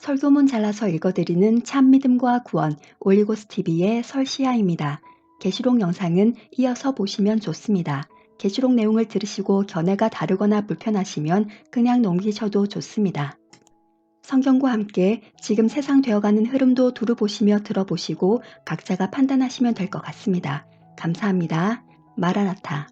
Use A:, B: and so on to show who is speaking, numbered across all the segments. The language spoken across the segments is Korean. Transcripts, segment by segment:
A: 설교문 잘라서 읽어드리는 참믿음과 구원 올리고스 TV의 설시아입니다. 계시록 영상은 이어서 보시면 좋습니다. 계시록 내용을 들으시고 견해가 다르거나 불편하시면 그냥 넘기셔도 좋습니다. 성경과 함께 지금 세상 되어가는 흐름도 두루 보시며 들어보시고 각자가 판단하시면 될 것 같습니다. 감사합니다. 마라나타.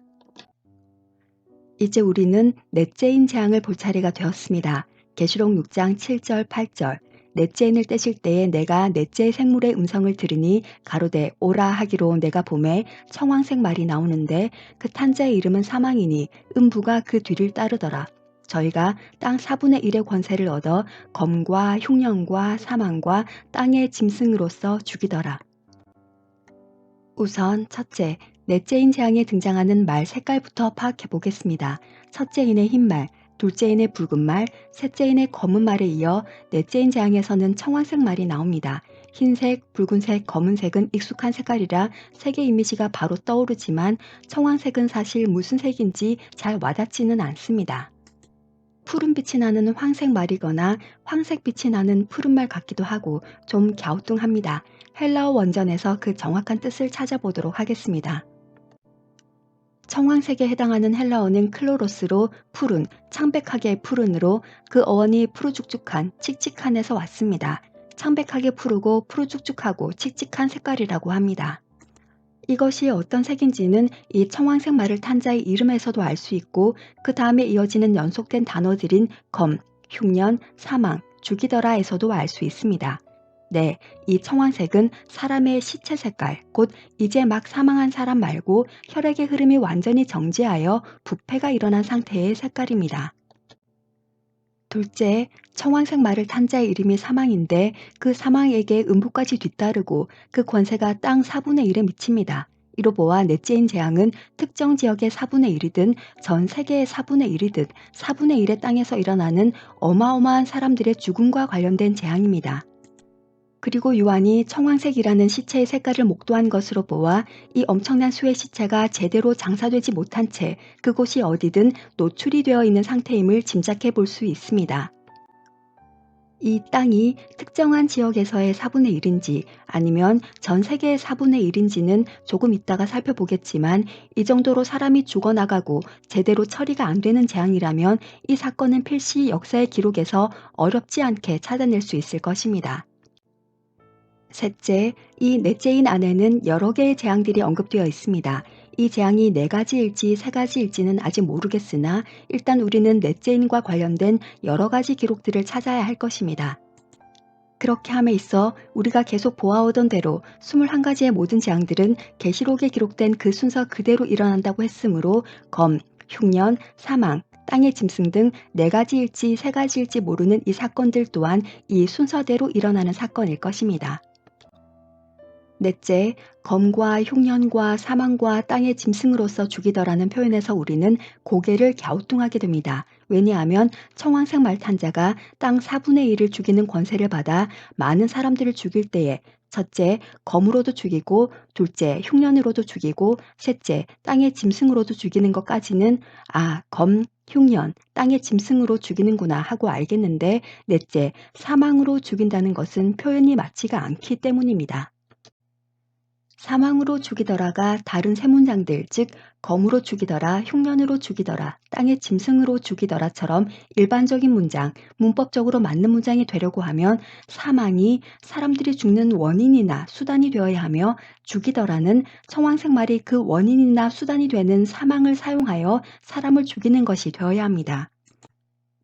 A: 이제 우리는 넷째인 재앙을 볼 차례가 되었습니다. 계시록 6장 7절 8절 넷째인을 떼실 때에 내가 넷째 생물의 음성을 들으니 가로되 오라 하기로 내가 봄에 청황색 말이 나오는데 그 탄자의 이름은 사망이니 음부가 그 뒤를 따르더라. 저희가 땅 4분의 1의 권세를 얻어 검과 흉년과 사망과 땅의 짐승으로서 죽이더라. 우선 첫째, 넷째인 재앙에 등장하는 말 색깔부터 파악해 보겠습니다. 첫째인의 흰 말, 둘째인의 붉은 말, 셋째인의 검은 말에 이어 넷째인 재앙에서는 청황색 말이 나옵니다. 흰색, 붉은색, 검은색은 익숙한 색깔이라 색의 이미지가 바로 떠오르지만 청황색은 사실 무슨 색인지 잘 와닿지는 않습니다. 푸른빛이 나는 황색 말이거나 황색빛이 나는 푸른 말 같기도 하고 좀 갸우뚱합니다. 헬라어 원전에서 그 정확한 뜻을 찾아보도록 하겠습니다. 청황색에 해당하는 헬라어는 클로로스로 푸른, 창백하게 푸른으로 그 어원이 푸르죽죽한, 칙칙한에서 왔습니다. 창백하게 푸르고 푸르죽죽하고 칙칙한 색깔이라고 합니다. 이것이 어떤 색인지는 이 청황색 말을 탄 자의 이름에서도 알 수 있고 그 다음에 이어지는 연속된 단어들인 검, 흉년, 사망, 죽이더라에서도 알 수 있습니다. 네, 이 청황색은 사람의 시체 색깔, 곧 이제 막 사망한 사람 말고 혈액의 흐름이 완전히 정지하여 부패가 일어난 상태의 색깔입니다. 둘째, 청황색 말을 탄 자의 이름이 사망인데 그 사망에게 음부까지 뒤따르고 그 권세가 땅 4분의 1에 미칩니다. 이로 보아 넷째인 재앙은 특정 지역의 4분의 1이든 전 세계의 4분의 1이든 4분의 1의 땅에서 일어나는 어마어마한 사람들의 죽음과 관련된 재앙입니다. 그리고 요한이 청황색이라는 시체의 색깔을 목도한 것으로 보아 이 엄청난 수의 시체가 제대로 장사되지 못한 채 그곳이 어디든 노출이 되어 있는 상태임을 짐작해 볼 수 있습니다. 이 땅이 특정한 지역에서의 4분의 1인지 아니면 전 세계의 4분의 1인지는 조금 이따가 살펴보겠지만 이 정도로 사람이 죽어나가고 제대로 처리가 안 되는 재앙이라면 이 사건은 필시 역사의 기록에서 어렵지 않게 찾아낼 수 있을 것입니다. 셋째, 이 넷째인 안에는 여러 개의 재앙들이 언급되어 있습니다. 이 재앙이 네 가지일지 세 가지일지는 아직 모르겠으나 일단 우리는 넷째인과 관련된 여러 가지 기록들을 찾아야 할 것입니다. 그렇게 함에 있어 우리가 계속 보아오던 대로 21가지의 모든 재앙들은 계시록에 기록된 그 순서 그대로 일어난다고 했으므로 검, 흉년, 사망, 땅의 짐승 등 네 가지일지 세 가지일지 모르는 이 사건들 또한 이 순서대로 일어나는 사건일 것입니다. 넷째, 검과 흉년과 사망과 땅의 짐승으로서 죽이더라는 표현에서 우리는 고개를 갸우뚱하게 됩니다. 왜냐하면 청황색 말탄자가 땅 4분의 1을 죽이는 권세를 받아 많은 사람들을 죽일 때에 첫째, 검으로도 죽이고 둘째, 흉년으로도 죽이고 셋째, 땅의 짐승으로도 죽이는 것까지는 검, 흉년, 땅의 짐승으로 죽이는구나 하고 알겠는데 넷째, 사망으로 죽인다는 것은 표현이 맞지가 않기 때문입니다. 사망으로 죽이더라가 다른 세 문장들, 즉 검으로 죽이더라, 흉년으로 죽이더라, 땅의 짐승으로 죽이더라처럼 일반적인 문장, 문법적으로 맞는 문장이 되려고 하면 사망이 사람들이 죽는 원인이나 수단이 되어야 하며 죽이더라는 청황색 말이 그 원인이나 수단이 되는 사망을 사용하여 사람을 죽이는 것이 되어야 합니다.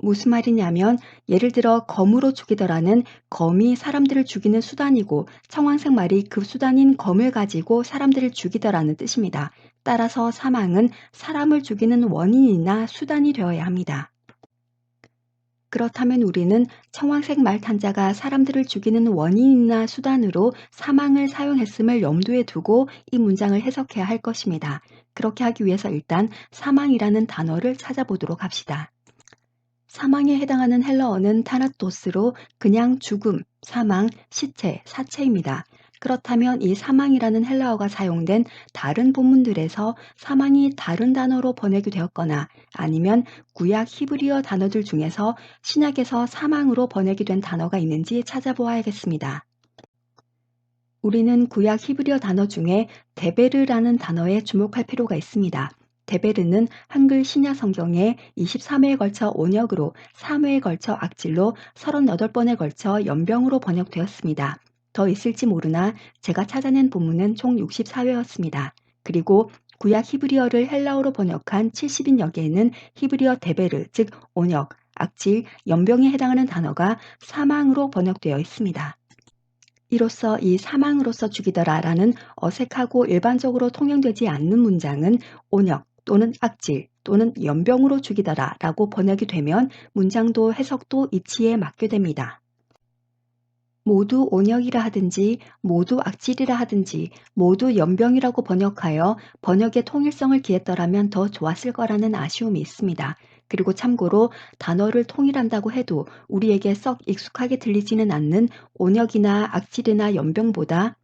A: 무슨 말이냐면 예를 들어 검으로 죽이더라는 검이 사람들을 죽이는 수단이고 청황색 말이 그 수단인 검을 가지고 사람들을 죽이더라는 뜻입니다. 따라서 사망은 사람을 죽이는 원인이나 수단이 되어야 합니다. 그렇다면 우리는 청황색 말 탄자가 사람들을 죽이는 원인이나 수단으로 사망을 사용했음을 염두에 두고 이 문장을 해석해야 할 것입니다. 그렇게 하기 위해서 일단 사망이라는 단어를 찾아보도록 합시다. 사망에 해당하는 헬라어는 타나토스로 그냥 죽음, 사망, 시체, 사체입니다. 그렇다면 이 사망이라는 헬라어가 사용된 다른 본문들에서 사망이 다른 단어로 번역이 되었거나 아니면 구약 히브리어 단어들 중에서 신약에서 사망으로 번역이 된 단어가 있는지 찾아보아야겠습니다. 우리는 구약 히브리어 단어 중에 데베르라는 단어에 주목할 필요가 있습니다. 데베르는 한글 신약 성경에 23회에 걸쳐 온역으로, 3회에 걸쳐 악질로, 38번에 걸쳐 연병으로 번역되었습니다. 더 있을지 모르나 제가 찾아낸 본문은 총 64회였습니다. 그리고 구약 히브리어를 헬라어로 번역한 70인 여기에는 히브리어 데베르, 즉 온역, 악질, 연병에 해당하는 단어가 사망으로 번역되어 있습니다. 이로써 이 사망으로서 죽이더라라는 어색하고 일반적으로 통용되지 않는 문장은 온역 또는 악질 또는 연병으로 죽이더라라고 번역이 되면 문장도 해석도 이치에 맞게 됩니다. 모두 온역이라 하든지 모두 악질이라 하든지 모두 연병이라고 번역하여 번역의 통일성을 기했더라면 더 좋았을 거라는 아쉬움이 있습니다. 그리고 참고로 단어를 통일한다고 해도 우리에게 썩 익숙하게 들리지는 않는 온역이나 악질이나 연병보다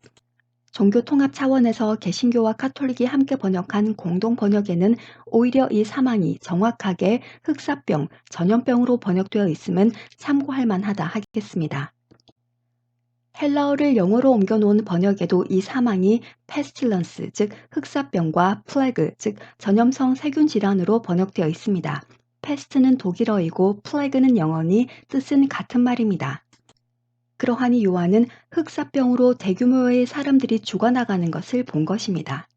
A: 종교 통합 차원에서 개신교와 카톨릭이 함께 번역한 공동 번역에는 오히려 이 사망이 정확하게 흑사병, 전염병으로 번역되어 있음은 참고할 만하다 하겠습니다. 헬라어를 영어로 옮겨놓은 번역에도 이 사망이 pestilence, 즉 흑사병과 plague, 즉 전염성 세균 질환으로 번역되어 있습니다. pest는 독일어이고 plague는 영어니 뜻은 같은 말입니다. 그러하니 요한은 흑사병으로 대규모의 사람들이 죽어나가는 것을 본 것입니다.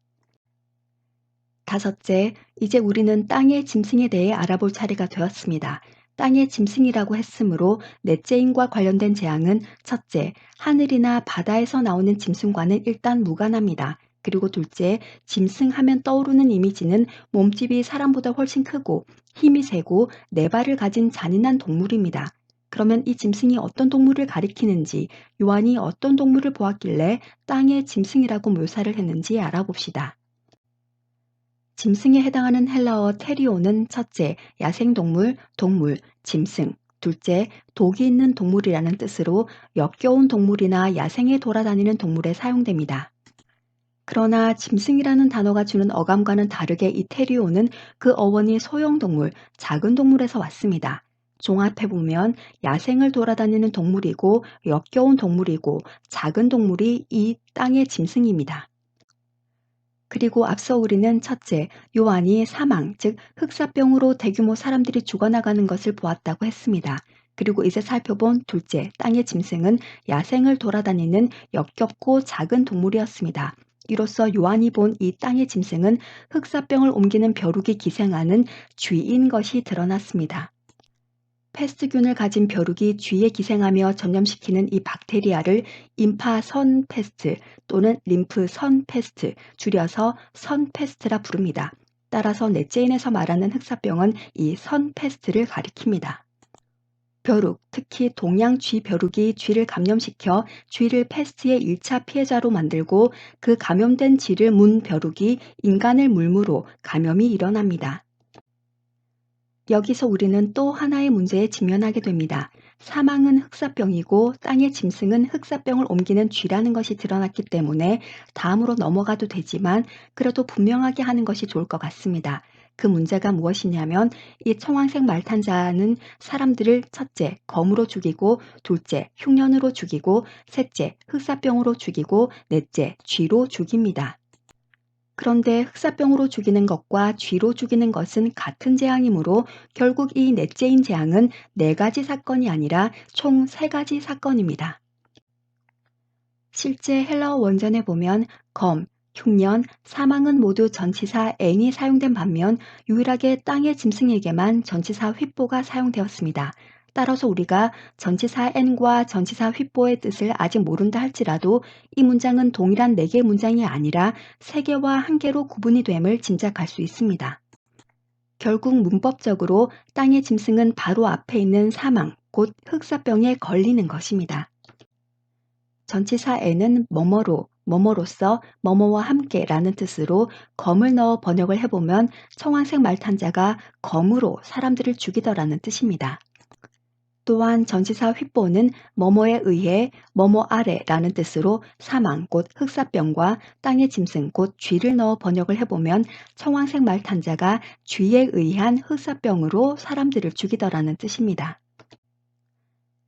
A: 다섯째, 이제 우리는 땅의 짐승에 대해 알아볼 차례가 되었습니다. 땅의 짐승이라고 했으므로 넷째인과 관련된 재앙은 첫째, 하늘이나 바다에서 나오는 짐승과는 일단 무관합니다. 그리고 둘째, 짐승하면 떠오르는 이미지는 몸집이 사람보다 훨씬 크고 힘이 세고 네 발을 가진 잔인한 동물입니다. 그러면 이 짐승이 어떤 동물을 가리키는지, 요한이 어떤 동물을 보았길래 땅의 짐승이라고 묘사를 했는지 알아봅시다. 짐승에 해당하는 헬라어 테리오는 첫째, 야생동물, 동물, 짐승, 둘째, 독이 있는 동물이라는 뜻으로 역겨운 동물이나 야생에 돌아다니는 동물에 사용됩니다. 그러나 짐승이라는 단어가 주는 어감과는 다르게 이 테리오는 그 어원이 소형동물, 작은 동물에서 왔습니다. 종합해보면 야생을 돌아다니는 동물이고 역겨운 동물이고 작은 동물이 이 땅의 짐승입니다. 그리고 앞서 우리는 첫째, 요한이 사망, 즉 흑사병으로 대규모 사람들이 죽어나가는 것을 보았다고 했습니다. 그리고 이제 살펴본 둘째, 땅의 짐승은 야생을 돌아다니는 역겹고 작은 동물이었습니다. 이로써 요한이 본 이 땅의 짐승은 흑사병을 옮기는 벼룩이 기생하는 쥐인 것이 드러났습니다. 패스트균을 가진 벼룩이 쥐에 기생하며 전염시키는 이 박테리아를 임파선 패스트 또는 림프선 패스트, 줄여서 선 패스트라 부릅니다. 따라서 넷째인에서 말하는 흑사병은 이 선 패스트를 가리킵니다. 벼룩, 특히 동양 쥐 벼룩이 쥐를 감염시켜 쥐를 패스트의 1차 피해자로 만들고 그 감염된 쥐를 문 벼룩이 인간을 물므로 감염이 일어납니다. 여기서 우리는 또 하나의 문제에 직면하게 됩니다. 사망은 흑사병이고 땅의 짐승은 흑사병을 옮기는 쥐라는 것이 드러났기 때문에 다음으로 넘어가도 되지만 그래도 분명하게 하는 것이 좋을 것 같습니다. 그 문제가 무엇이냐면 이 청황색 말탄자는 사람들을 첫째, 검으로 죽이고 둘째, 흉년으로 죽이고 셋째, 흑사병으로 죽이고 넷째, 쥐로 죽입니다. 그런데 흑사병으로 죽이는 것과 쥐로 죽이는 것은 같은 재앙이므로 결국 이 넷째인 재앙은 네 가지 사건이 아니라 총 세 가지 사건입니다. 실제 헬라어 원전에 보면 검, 흉년, 사망은 모두 전치사 n이 사용된 반면 유일하게 땅의 짐승에게만 전치사 휘뽀가 사용되었습니다. 따라서 우리가 전치사 n과 전치사 휘뽀의 뜻을 아직 모른다 할지라도 이 문장은 동일한 4개의 문장이 아니라 3개와 1개로 구분이 됨을 짐작할 수 있습니다. 결국 문법적으로 땅의 짐승은 바로 앞에 있는 사망, 곧 흑사병에 걸리는 것입니다. 전치사 n은 뭐뭐로, 뭐뭐로서, 뭐뭐와 함께라는 뜻으로 검을 넣어 번역을 해보면 청황색 말탄자가 검으로 사람들을 죽이더라는 뜻입니다. 또한 전치사 휘뽀는 뭐뭐에 의해 뭐뭐 아래라는 뜻으로 사망 곧 흑사병과 땅의 짐승 곧 쥐를 넣어 번역을 해보면 청황색 말탄자가 쥐에 의한 흑사병으로 사람들을 죽이더라는 뜻입니다.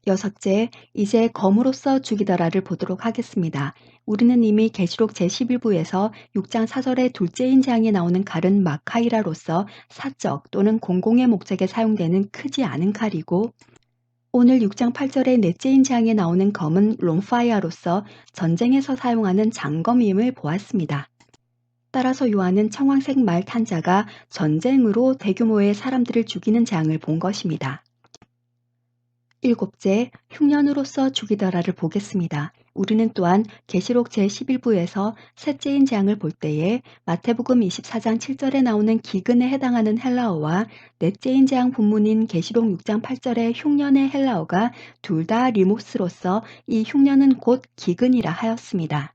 A: 여섯째, 이제 검으로써 죽이더라를 보도록 하겠습니다. 우리는 이미 계시록 제11부에서 6장 4절의 둘째인 재앙에 나오는 칼은 마카이라로서 사적 또는 공공의 목적에 사용되는 크지 않은 칼이고 오늘 6장 8절의 넷째인 재앙에 나오는 검은 롬파이아로서 전쟁에서 사용하는 장검임을 보았습니다. 따라서 요한은 청황색 말 탄자가 전쟁으로 대규모의 사람들을 죽이는 재앙을 본 것입니다. 일곱째, 흉년으로서 죽이더라를 보겠습니다. 우리는 또한 계시록 제11부에서 셋째인 재앙을 볼 때에 마태복음 24장 7절에 나오는 기근에 해당하는 헬라어와 넷째인 재앙 본문인 계시록 6장 8절의 흉년의 헬라어가 둘 다 리모스로서 이 흉년은 곧 기근이라 하였습니다.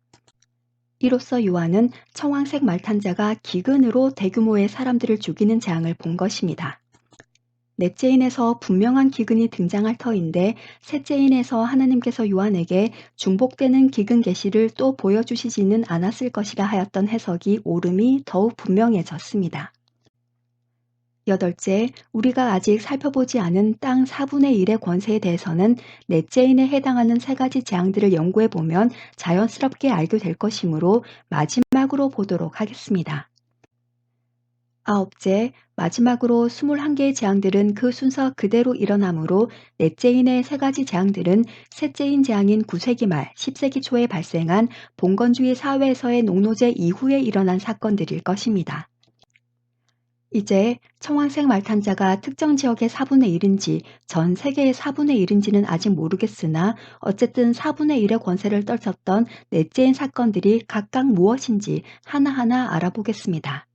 A: 이로써 요한은 청황색 말탄자가 기근으로 대규모의 사람들을 죽이는 재앙을 본 것입니다. 넷째인에서 분명한 기근이 등장할 터인데 셋째인에서 하나님께서 요한에게 중복되는 기근 계시를 또 보여주시지는 않았을 것이라 하였던 해석이 옳음이 더욱 분명해졌습니다. 여덟째, 우리가 아직 살펴보지 않은 땅 4분의 1의 권세에 대해서는 넷째인에 해당하는 세 가지 재앙들을 연구해 보면 자연스럽게 알게 될 것이므로 마지막으로 보도록 하겠습니다. 아홉째, 마지막으로 21개의 재앙들은 그 순서 그대로 일어나므로 넷째인의 세 가지 재앙들은 셋째인 재앙인 9세기 말 10세기 초에 발생한 봉건주의 사회에서의 농노제 이후에 일어난 사건들일 것입니다. 이제 청황색 말탄자가 특정 지역의 4분의 1인지 전 세계의 4분의 1인지는 아직 모르겠으나 어쨌든 4분의 1의 권세를 떨쳤던 넷째인 사건들이 각각 무엇인지 하나하나 알아보겠습니다.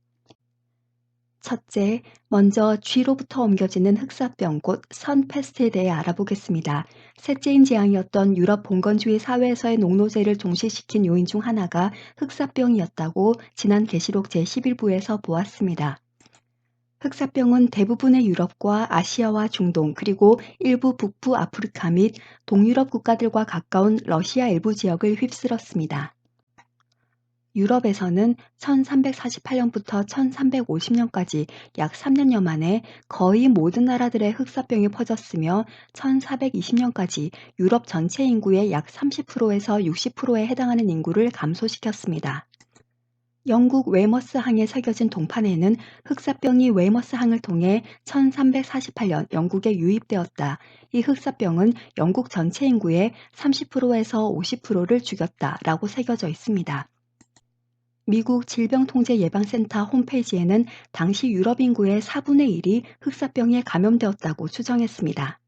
A: 첫째, 먼저 쥐로부터 옮겨지는 흑사병 곧 선페스트에 대해 알아보겠습니다. 셋째인 재앙이었던 유럽 봉건주의 사회에서의 농노제를 종식시킨 요인 중 하나가 흑사병이었다고 지난 계시록 제11부에서 보았습니다. 흑사병은 대부분의 유럽과 아시아와 중동 그리고 일부 북부 아프리카 및 동유럽 국가들과 가까운 러시아 일부 지역을 휩쓸었습니다. 유럽에서는 1348년부터 1350년까지 약 3년여 만에 거의 모든 나라들의 흑사병이 퍼졌으며 1420년까지 유럽 전체 인구의 약 30%에서 60%에 해당하는 인구를 감소시켰습니다. 영국 웨이머스 항에 새겨진 동판에는 흑사병이 웨이머스 항을 통해 1348년 영국에 유입되었다. 이 흑사병은 영국 전체 인구의 30%에서 50%를 죽였다라고 새겨져 있습니다. 미국 질병통제예방센터 홈페이지에는 당시 유럽 인구의 4분의 1이 흑사병에 감염되었다고 추정했습니다.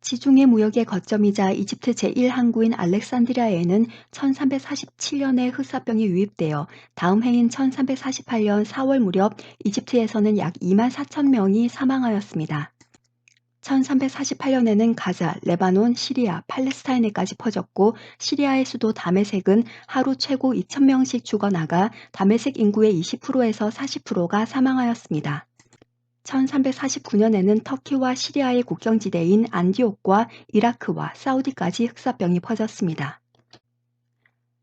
A: 지중해 무역의 거점이자 이집트 제1항구인 알렉산드리아에는 1347년에 흑사병이 유입되어 다음 해인 1348년 4월 무렵 이집트에서는 약 2만 4천 명이 사망하였습니다. 1348년에는 가자, 레바논, 시리아, 팔레스타인에까지 퍼졌고 시리아의 수도 다메섹은 하루 최고 2,000명씩 죽어나가 다메섹 인구의 20%에서 40%가 사망하였습니다. 1349년에는 터키와 시리아의 국경지대인 안디옥과 이라크와 사우디까지 흑사병이 퍼졌습니다.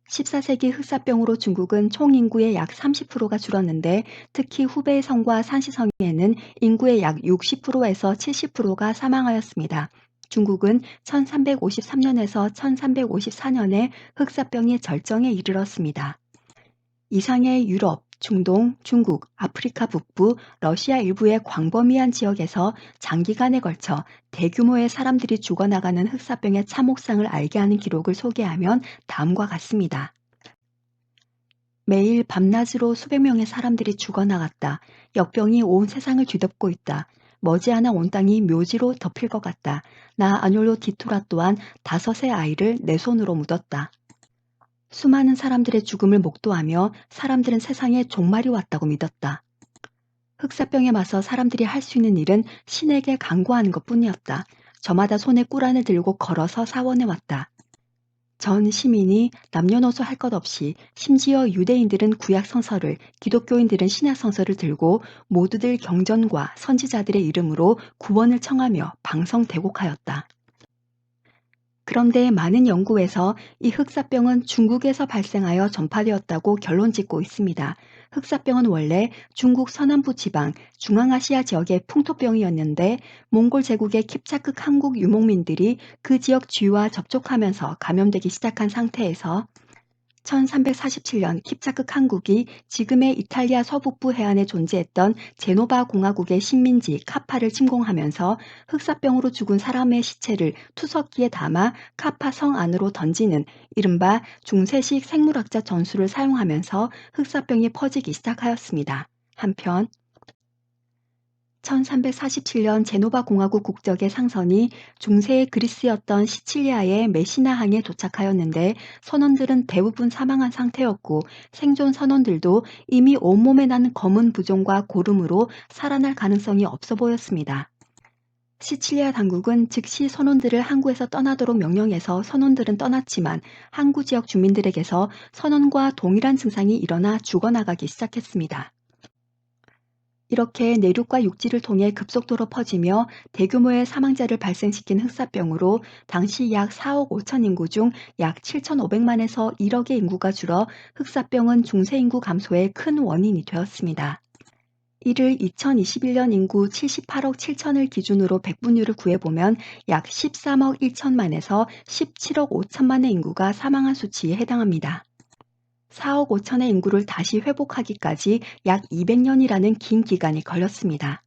A: 14세기 흑사병으로 중국은 총 인구의 약 30%가 줄었는데 특히 후베이 성과 산시성에는 인구의 약 60%에서 70%가 사망하였습니다. 중국은 1353년에서 1354년에 흑사병이 절정에 이르렀습니다. 이상의 유럽, 중동, 중국, 아프리카 북부, 러시아 일부의 광범위한 지역에서 장기간에 걸쳐 대규모의 사람들이 죽어나가는 흑사병의 참혹상을 알게 하는 기록을 소개하면 다음과 같습니다. 매일 밤낮으로 수백 명의 사람들이 죽어나갔다. 역병이 온 세상을 뒤덮고 있다. 머지않아 온 땅이 묘지로 덮일 것 같다. 나 아뇰로 디토라 또한 5의 아이를 내 손으로 묻었다. 수많은 사람들의 죽음을 목도하며 사람들은 세상에 종말이 왔다고 믿었다. 흑사병에 맞서 사람들이 할 수 있는 일은 신에게 간구하는 것뿐이었다. 저마다 손에 꿀안을 들고 걸어서 사원에 왔다. 전 시민이 남녀노소 할 것 없이 심지어 유대인들은 구약 성서를, 기독교인들은 신약 성서를 들고 모두들 경전과 선지자들의 이름으로 구원을 청하며 방성대곡하였다. 그런데 많은 연구에서 이 흑사병은 중국에서 발생하여 전파되었다고 결론 짓고 있습니다. 흑사병은 원래 중국 서남부 지방, 중앙아시아 지역의 풍토병이었는데 몽골 제국의 킵차크 한국 유목민들이 그 지역 쥐와 접촉하면서 감염되기 시작한 상태에서 1347년 킵차크 한국이 지금의 이탈리아 서북부 해안에 존재했던 제노바 공화국의 식민지 카파를 침공하면서 흑사병으로 죽은 사람의 시체를 투석기에 담아 카파 성 안으로 던지는 이른바 중세식 생물학적 전술을 사용하면서 흑사병이 퍼지기 시작하였습니다. 한편 1347년 제노바 공화국 국적의 상선이 중세의 그리스였던 시칠리아의 메시나항에 도착하였는데 선원들은 대부분 사망한 상태였고 생존 선원들도 이미 온몸에 난 검은 부종과 고름으로 살아날 가능성이 없어 보였습니다. 시칠리아 당국은 즉시 선원들을 항구에서 떠나도록 명령해서 선원들은 떠났지만 항구 지역 주민들에게서 선원과 동일한 증상이 일어나 죽어나가기 시작했습니다. 이렇게 내륙과 육지를 통해 급속도로 퍼지며 대규모의 사망자를 발생시킨 흑사병으로 당시 약 4억 5천 인구 중 약 7,500만에서 1억의 인구가 줄어 흑사병은 중세 인구 감소의 큰 원인이 되었습니다. 이를 2021년 인구 78억 7천을 기준으로 백분율을 구해보면 약 13억 1천만에서 17억 5천만의 인구가 사망한 수치에 해당합니다. 4억 5천의 인구를 다시 회복하기까지 약 200년이라는 긴 기간이 걸렸습니다.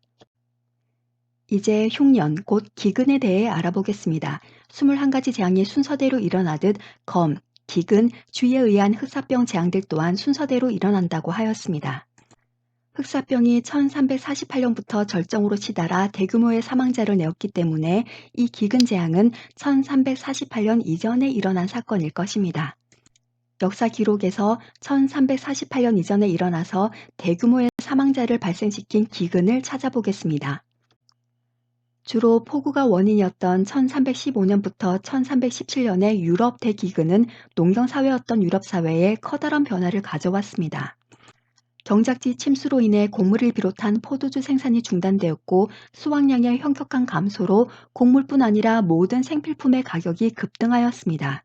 A: 이제 흉년, 곧 기근에 대해 알아보겠습니다. 21가지 재앙이 순서대로 일어나듯 검, 기근, 주의에 의한 흑사병 재앙들 또한 순서대로 일어난다고 하였습니다. 흑사병이 1348년부터 절정으로 치달아 대규모의 사망자를 내었기 때문에 이 기근 재앙은 1348년 이전에 일어난 사건일 것입니다. 역사 기록에서 1348년 이전에 일어나서 대규모의 사망자를 발생시킨 기근을 찾아보겠습니다. 주로 폭우가 원인이었던 1315년부터 1317년의 유럽 대기근은 농경사회였던 유럽 사회에 커다란 변화를 가져왔습니다. 경작지 침수로 인해 곡물을 비롯한 포도주 생산이 중단되었고 수확량의 현격한 감소로 곡물뿐 아니라 모든 생필품의 가격이 급등하였습니다.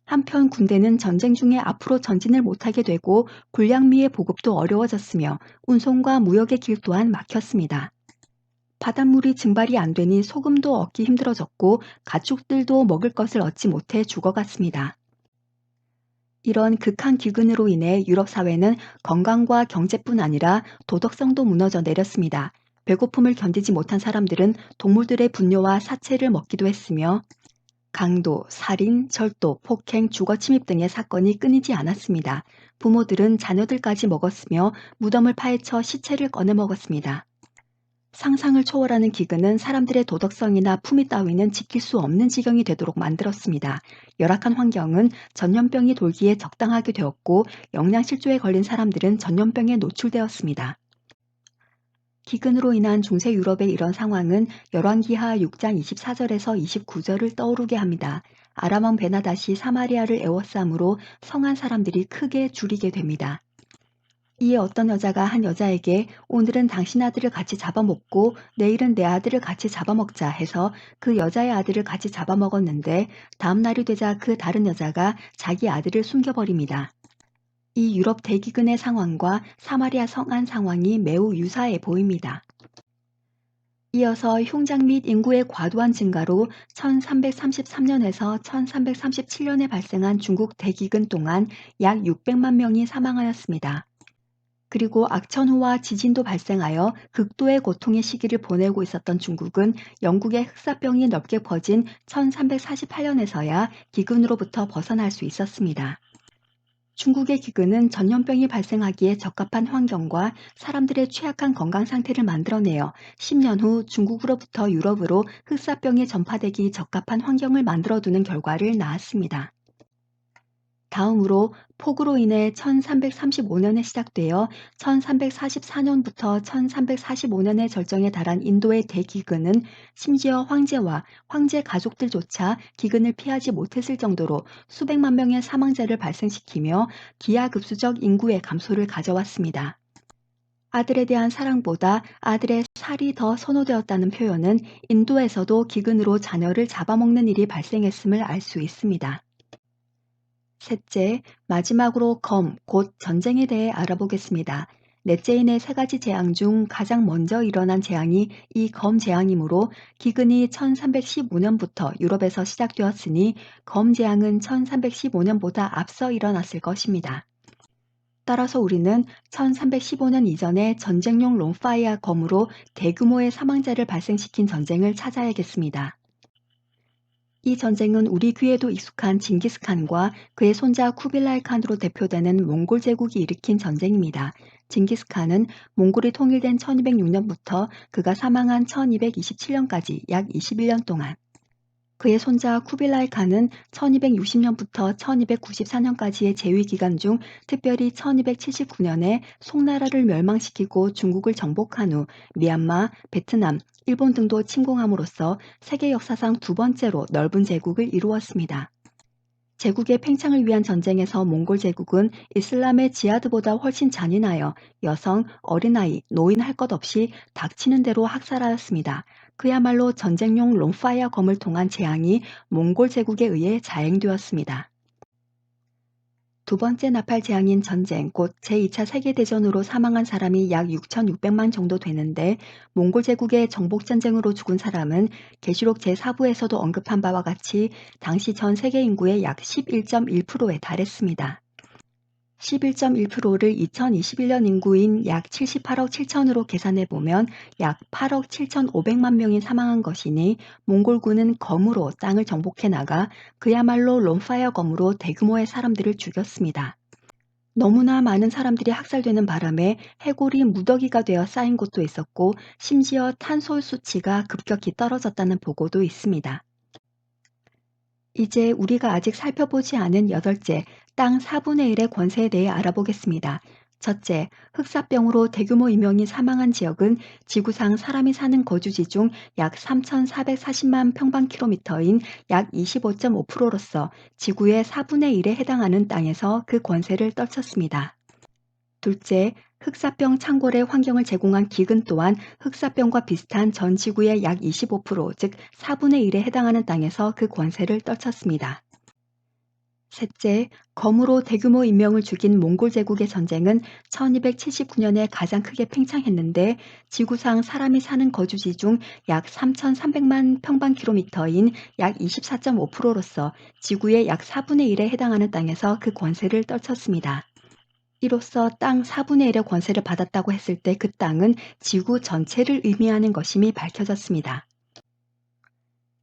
A: 한편 군대는 전쟁 중에 앞으로 전진을 못하게 되고 군량미의 보급도 어려워졌으며 운송과 무역의 길 또한 막혔습니다. 바닷물이 증발이 안 되니 소금도 얻기 힘들어졌고 가축들도 먹을 것을 얻지 못해 죽어갔습니다. 이런 극한 기근으로 인해 유럽 사회는 건강과 경제뿐 아니라 도덕성도 무너져 내렸습니다. 배고픔을 견디지 못한 사람들은 동물들의 분뇨와 사체를 먹기도 했으며 강도, 살인, 절도, 폭행, 주거침입 등의 사건이 끊이지 않았습니다. 부모들은 자녀들까지 먹었으며 무덤을 파헤쳐 시체를 꺼내 먹었습니다. 상상을 초월하는 기근은 사람들의 도덕성이나 품위 따위는 지킬 수 없는 지경이 되도록 만들었습니다. 열악한 환경은 전염병이 돌기에 적당하게 되었고 영양실조에 걸린 사람들은 전염병에 노출되었습니다. 기근으로 인한 중세 유럽의 이런 상황은 열왕기하 6장 24절에서 29절을 떠오르게 합니다. 아람 왕 베나닷이 사마리아를 에워싸므로 성한 사람들이 크게 줄이게 됩니다. 이에 어떤 여자가 한 여자에게 오늘은 당신 아들을 같이 잡아먹고 내일은 내 아들을 같이 잡아먹자 해서 그 여자의 아들을 같이 잡아먹었는데 다음 날이 되자 그 다른 여자가 자기 아들을 숨겨버립니다. 이 유럽 대기근의 상황과 사마리아 성안 상황이 매우 유사해 보입니다. 이어서 흉작 및 인구의 과도한 증가로 1333년에서 1337년에 발생한 중국 대기근 동안 약 600만 명이 사망하였습니다. 그리고 악천후와 지진도 발생하여 극도의 고통의 시기를 보내고 있었던 중국은 영국의 흑사병이 넓게 퍼진 1348년에서야 기근으로부터 벗어날 수 있었습니다. 중국의 기근은 전염병이 발생하기에 적합한 환경과 사람들의 취약한 건강 상태를 만들어내어 10년 후 중국으로부터 유럽으로 흑사병이 전파되기 적합한 환경을 만들어두는 결과를 낳았습니다. 다음으로 폭우로 인해 1335년에 시작되어 1344년부터 1345년의 절정에 달한 인도의 대기근은 심지어 황제와 황제 가족들조차 기근을 피하지 못했을 정도로 수백만 명의 사망자를 발생시키며 기하급수적 인구의 감소를 가져왔습니다. 아들에 대한 사랑보다 아들의 살이 더 선호되었다는 표현은 인도에서도 기근으로 자녀를 잡아먹는 일이 발생했음을 알 수 있습니다. 셋째, 마지막으로 곧 전쟁에 대해 알아보겠습니다. 넷째인의 세 가지 재앙 중 가장 먼저 일어난 재앙이 이 검 재앙이므로 기근이 1315년부터 유럽에서 시작되었으니 검 재앙은 1315년보다 앞서 일어났을 것입니다. 따라서 우리는 1315년 이전에 전쟁용 롬파이어 검으로 대규모의 사망자를 발생시킨 전쟁을 찾아야겠습니다. 이 전쟁은 우리 귀에도 익숙한 징기스칸과 그의 손자 쿠빌라이 칸으로 대표되는 몽골 제국이 일으킨 전쟁입니다. 징기스칸은 몽골이 통일된 1206년부터 그가 사망한 1227년까지 약 21년 동안, 그의 손자 쿠빌라이 칸은 1260년부터 1294년까지의 재위 기간 중 특별히 1279년에 송나라를 멸망시키고 중국을 정복한 후 미얀마, 베트남, 일본 등도 침공함으로써 세계 역사상 두 번째로 넓은 제국을 이루었습니다. 제국의 팽창을 위한 전쟁에서 몽골 제국은 이슬람의 지하드보다 훨씬 잔인하여 여성, 어린아이, 노인 할 것 없이 닥치는 대로 학살하였습니다. 그야말로 전쟁용 롬파이어 검을 통한 재앙이 몽골 제국에 의해 자행되었습니다. 두 번째 나팔 재앙인 전쟁, 곧 제2차 세계대전으로 사망한 사람이 약 6,600만 정도 되는데 몽골 제국의 정복전쟁으로 죽은 사람은 계시록 제4부에서도 언급한 바와 같이 당시 전 세계 인구의 약 11.1%에 달했습니다. 11.1%를 2021년 인구인 약 78억 7천으로 계산해보면 약 8억 7,500만 명이 사망한 것이니 몽골군은 검으로 땅을 정복해 나가 그야말로 롬파이어 검으로 대규모의 사람들을 죽였습니다. 너무나 많은 사람들이 학살되는 바람에 해골이 무더기가 되어 쌓인 곳도 있었고 심지어 탄소 수치가 급격히 떨어졌다는 보고도 있습니다. 이제 우리가 아직 살펴보지 않은 여덟째, 땅 4분의 1의 권세에 대해 알아보겠습니다. 첫째, 흑사병으로 대규모 인명이 사망한 지역은 지구상 사람이 사는 거주지 중 약 3,440만 평방킬로미터인 약 25.5%로서 지구의 4분의 1에 해당하는 땅에서 그 권세를 떨쳤습니다. 둘째, 흑사병 창궐의 환경을 제공한 기근 또한 흑사병과 비슷한 전 지구의 약 25%, 즉 4분의 1에 해당하는 땅에서 그 권세를 떨쳤습니다. 셋째, 검으로 대규모 인명을 죽인 몽골 제국의 전쟁은 1279년에 가장 크게 팽창했는데 지구상 사람이 사는 거주지 중 약 3,300만 평방킬로미터인 약 24.5%로서 지구의 약 4분의 1에 해당하는 땅에서 그 권세를 떨쳤습니다. 이로써 땅 4분의 1의 권세를 받았다고 했을 때 그 땅은 지구 전체를 의미하는 것임이 밝혀졌습니다.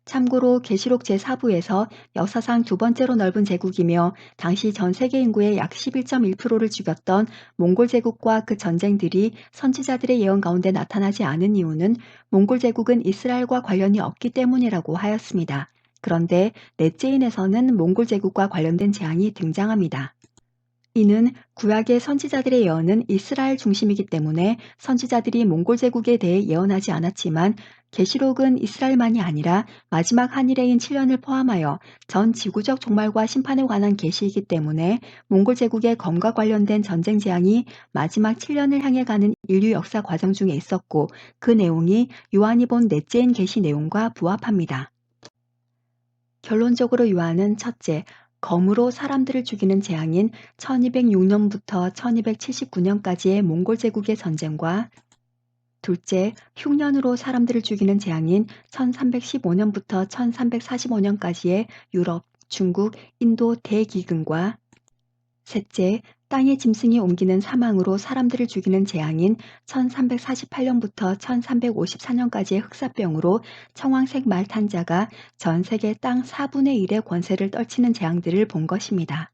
A: 참고로 계시록 제4부에서 역사상 두 번째로 넓은 제국이며 당시 전 세계 인구의 약 11.1%를 죽였던 몽골 제국과 그 전쟁들이 선지자들의 예언 가운데 나타나지 않은 이유는 몽골 제국은 이스라엘과 관련이 없기 때문이라고 하였습니다. 그런데 넷째인에서는 몽골 제국과 관련된 재앙이 등장합니다. 이는 구약의 선지자들의 예언은 이스라엘 중심이기 때문에 선지자들이 몽골 제국에 대해 예언하지 않았지만 계시록은 이스라엘만이 아니라 마지막 한일레인 7년을 포함하여 전 지구적 종말과 심판에 관한 계시이기 때문에 몽골 제국의 검과 관련된 전쟁 재앙이 마지막 7년을 향해 가는 인류 역사 과정 중에 있었고 그 내용이 요한이 본 넷째인 계시 내용과 부합합니다. 결론적으로 요한은 첫째, 검으로 사람들을 죽이는 재앙인 1206년부터 1279년까지의 몽골 제국의 전쟁과 둘째, 흉년으로 사람들을 죽이는 재앙인 1315년부터 1345년까지의 유럽, 중국, 인도 대기근과 셋째, 땅의 짐승이 옮기는 사망으로 사람들을 죽이는 재앙인 1348년부터 1354년까지의 흑사병으로 청황색 말 탄자가 전 세계 땅 4분의 1의 권세를 떨치는 재앙들을 본 것입니다.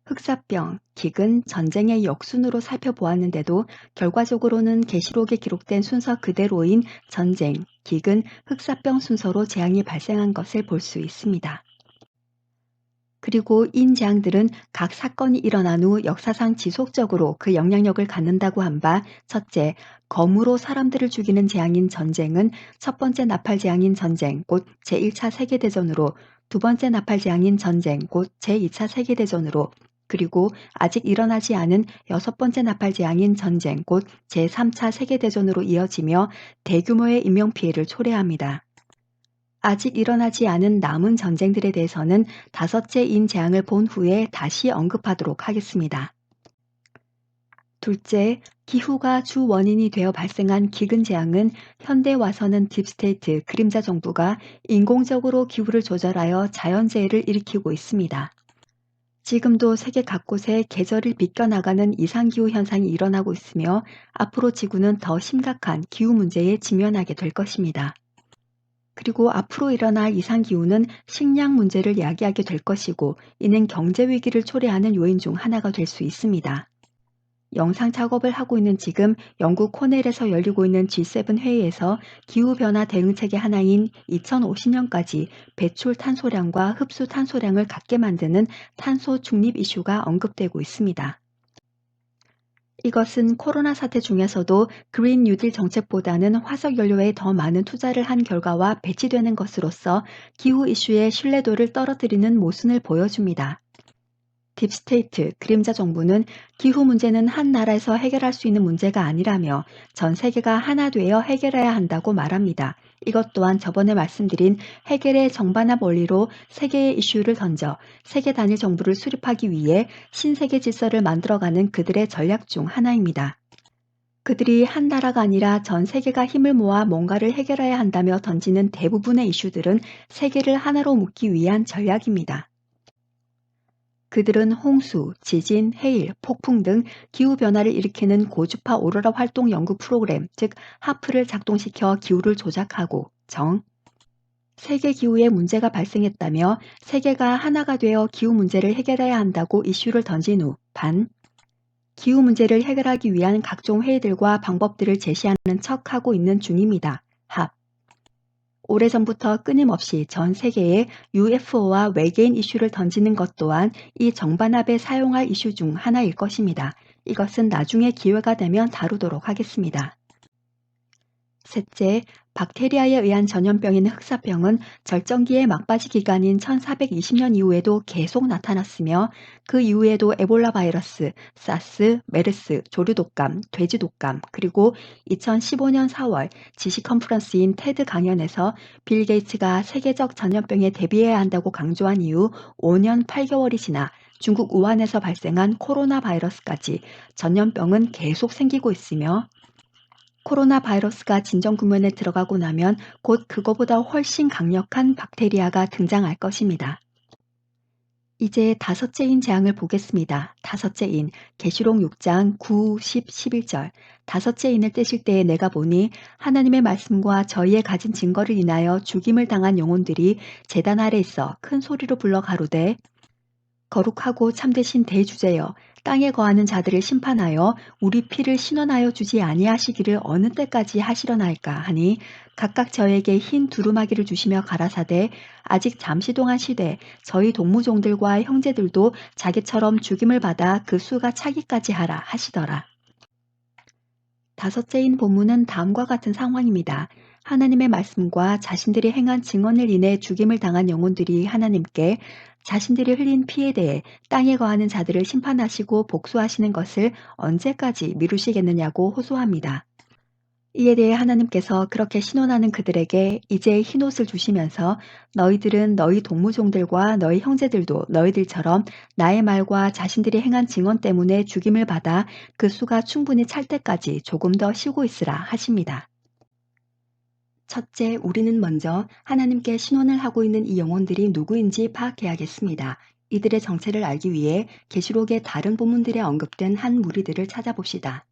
A: 흑사병, 기근, 전쟁의 역순으로 살펴보았는데도 결과적으로는 계시록에 기록된 순서 그대로인 전쟁, 기근, 흑사병 순서로 재앙이 발생한 것을 볼 수 있습니다. 그리고 인재앙들은 각 사건이 일어난 후 역사상 지속적으로 그 영향력을 갖는다고 한 바, 첫째, 검으로 사람들을 죽이는 재앙인 전쟁은 첫 번째 나팔 재앙인 전쟁, 곧 제1차 세계대전으로, 두 번째 나팔 재앙인 전쟁, 곧 제2차 세계대전으로, 그리고 아직 일어나지 않은 여섯 번째 나팔 재앙인 전쟁, 곧 제3차 세계대전으로 이어지며 대규모의 인명피해를 초래합니다. 아직 일어나지 않은 남은 전쟁들에 대해서는 다섯째 인재앙을 본 후에 다시 언급하도록 하겠습니다. 둘째, 기후가 주 원인이 되어 발생한 기근재앙은 현대 와서는 딥스테이트, 그림자 정부가 인공적으로 기후를 조절하여 자연재해를 일으키고 있습니다. 지금도 세계 곳곳에 계절을 비껴나가는 이상기후 현상이 일어나고 있으며 앞으로 지구는 더 심각한 기후 문제에 직면하게 될 것입니다. 그리고 앞으로 일어날 이상기후는 식량 문제를 야기하게 될 것이고, 이는 경제 위기를 초래하는 요인 중 하나가 될 수 있습니다. 영상 작업을 하고 있는 지금 영국 코넬에서 열리고 있는 G7 회의에서 기후변화 대응책의 하나인 2050년까지 배출 탄소량과 흡수 탄소량을 같게 만드는 탄소 중립 이슈가 언급되고 있습니다. 이것은 코로나 사태 중에서도 그린 뉴딜 정책보다는 화석 연료에 더 많은 투자를 한 결과와 배치되는 것으로서 기후 이슈의 신뢰도를 떨어뜨리는 모순을 보여줍니다. 딥스테이트, 그림자 정부는 기후 문제는 한 나라에서 해결할 수 있는 문제가 아니라며 전 세계가 하나 되어 해결해야 한다고 말합니다. 이것 또한 저번에 말씀드린 해결의 정반합 원리로 세계의 이슈를 던져 세계 단일 정부를 수립하기 위해 신세계 질서를 만들어가는 그들의 전략 중 하나입니다. 그들이 한 나라가 아니라 전 세계가 힘을 모아 뭔가를 해결해야 한다며 던지는 대부분의 이슈들은 세계를 하나로 묶기 위한 전략입니다. 그들은 홍수, 지진, 해일, 폭풍 등 기후변화를 일으키는 고주파 오로라 활동 연구 프로그램, 즉 하프를 작동시켜 기후를 조작하고, 세계 기후에 문제가 발생했다며 세계가 하나가 되어 기후 문제를 해결해야 한다고 이슈를 던진 후, 기후 문제를 해결하기 위한 각종 회의들과 방법들을 제시하는 척하고 있는 중입니다. 오래전부터 끊임없이 전 세계에 UFO와 외계인 이슈를 던지는 것 또한 이 정반합에 사용할 이슈 중 하나일 것입니다. 이것은 나중에 기회가 되면 다루도록 하겠습니다. 셋째, 박테리아에 의한 전염병인 흑사병은 절정기의 막바지 기간인 1420년 이후에도 계속 나타났으며 그 이후에도 에볼라 바이러스, 사스, 메르스, 조류독감, 돼지독감, 그리고 2015년 4월 지시 컨퍼런스인 테드 강연에서 빌 게이츠가 세계적 전염병에 대비해야 한다고 강조한 이후 5년 8개월이 지나 중국 우한에서 발생한 코로나 바이러스까지 전염병은 계속 생기고 있으며, 코로나 바이러스가 진정 국면에 들어가고 나면 곧 그거보다 훨씬 강력한 박테리아가 등장할 것입니다. 이제 다섯째인 재앙을 보겠습니다. 다섯째인, 계시록 6장 9, 10, 11절. 다섯째인을 떼실 때에 내가 보니 하나님의 말씀과 저희의 가진 증거를 인하여 죽임을 당한 영혼들이 제단 아래 있어 큰 소리로 불러 가로되, 거룩하고 참되신 대주제여, 땅에 거하는 자들을 심판하여 우리 피를 신원하여 주지 아니하시기를 어느 때까지 하시려나이까 하니, 각각 저에게 흰 두루마기를 주시며 가라사대, 아직 잠시 동안 시되 저희 동무종들과 형제들도 자기처럼 죽임을 받아 그 수가 차기까지 하라 하시더라. 다섯째인 본문은 다음과 같은 상황입니다. 하나님의 말씀과 자신들이 행한 증언을 인해 죽임을 당한 영혼들이 하나님께 자신들이 흘린 피에 대해 땅에 거하는 자들을 심판하시고 복수하시는 것을 언제까지 미루시겠느냐고 호소합니다. 이에 대해 하나님께서 그렇게 신원하는 그들에게 이제 흰옷을 주시면서 너희들은 너희 동무종들과 너희 형제들도 너희들처럼 나의 말과 자신들이 행한 증언 때문에 죽임을 받아 그 수가 충분히 찰 때까지 조금 더 쉬고 있으라 하십니다. 첫째, 우리는 먼저 하나님께 신원을 하고 있는 이 영혼들이 누구인지 파악해야겠습니다. 이들의 정체를 알기 위해 계시록의 다른 본문들에 언급된 한 무리들을 찾아봅시다.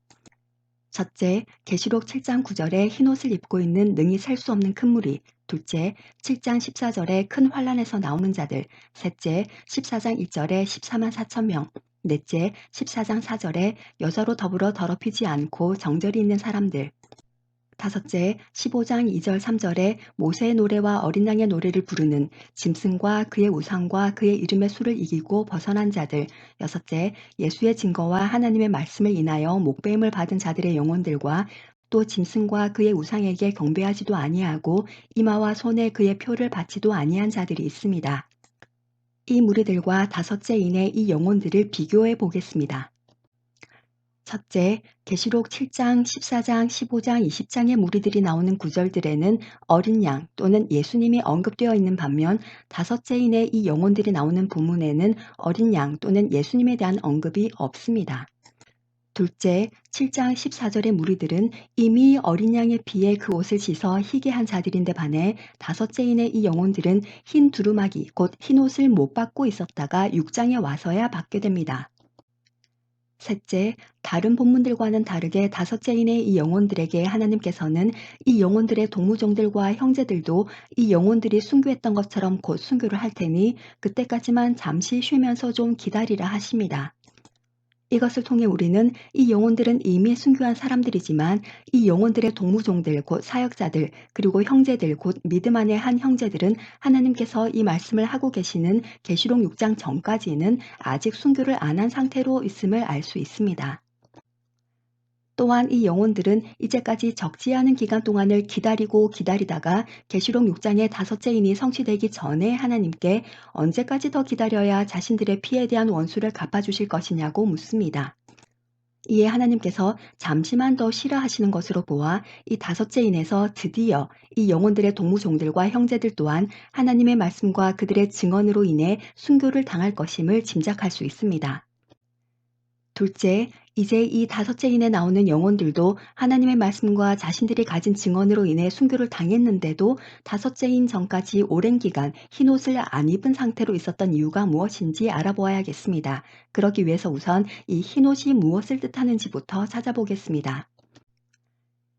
A: 첫째, 계시록 7장 9절에 흰옷을 입고 있는 능히 셀 수 없는 큰 무리. 둘째, 7장 14절에 큰 환란에서 나오는 자들. 셋째, 14장 1절에 14만 4천 명. 넷째, 14장 4절에 여자로 더불어 더럽히지 않고 정절이 있는 사람들. 다섯째, 15장 2절 3절에 모세의 노래와 어린 양의 노래를 부르는 짐승과 그의 우상과 그의 이름의 수를 이기고 벗어난 자들. 여섯째, 예수의 증거와 하나님의 말씀을 인하여 목배임을 받은 자들의 영혼들과 또 짐승과 그의 우상에게 경배하지도 아니하고 이마와 손에 그의 표를 받지도 아니한 자들이 있습니다. 이 무리들과 다섯째인의 이 영혼들을 비교해 보겠습니다. 첫째, 계시록 7장, 14장, 15장, 20장의 무리들이 나오는 구절들에는 어린 양 또는 예수님이 언급되어 있는 반면 다섯째인의 이 영혼들이 나오는 본문에는 어린 양 또는 예수님에 대한 언급이 없습니다. 둘째, 7장 14절의 무리들은 이미 어린 양의 피에 그 옷을 씻어 희게 한 자들인데 반해 다섯째인의 이 영혼들은 흰 두루마기 곧 흰 옷을 못 받고 있었다가 6장에 와서야 받게 됩니다. 셋째, 다른 본문들과는 다르게 다섯째인의 이 영혼들에게 하나님께서는 이 영혼들의 동무종들과 형제들도 이 영혼들이 순교했던 것처럼 곧 순교를 할 테니 그때까지만 잠시 쉬면서 좀 기다리라 하십니다. 이것을 통해 우리는 이 영혼들은 이미 순교한 사람들이지만 이 영혼들의 동무종들 곧 사역자들 그리고 형제들 곧 믿음 안의 한 형제들은 하나님께서 이 말씀을 하고 계시는 계시록 6장 전까지는 아직 순교를 안 한 상태로 있음을 알 수 있습니다. 또한 이 영혼들은 이제까지 적지 않은 기간 동안을 기다리고 기다리다가 계시록 6장의 다섯째인이 성취되기 전에 하나님께 언제까지 더 기다려야 자신들의 피에 대한 원수를 갚아주실 것이냐고 묻습니다. 이에 하나님께서 잠시만 더 쉬라 하시는 것으로 보아 이 다섯째인에서 드디어 이 영혼들의 동무종들과 형제들 또한 하나님의 말씀과 그들의 증언으로 인해 순교를 당할 것임을 짐작할 수 있습니다. 둘째, 이제 이 다섯째인에 나오는 영혼들도 하나님의 말씀과 자신들이 가진 증언으로 인해 순교를 당했는데도 다섯째인 전까지 오랜 기간 흰옷을 안 입은 상태로 있었던 이유가 무엇인지 알아보아야겠습니다. 그러기 위해서 우선 이 흰옷이 무엇을 뜻하는지부터 찾아보겠습니다.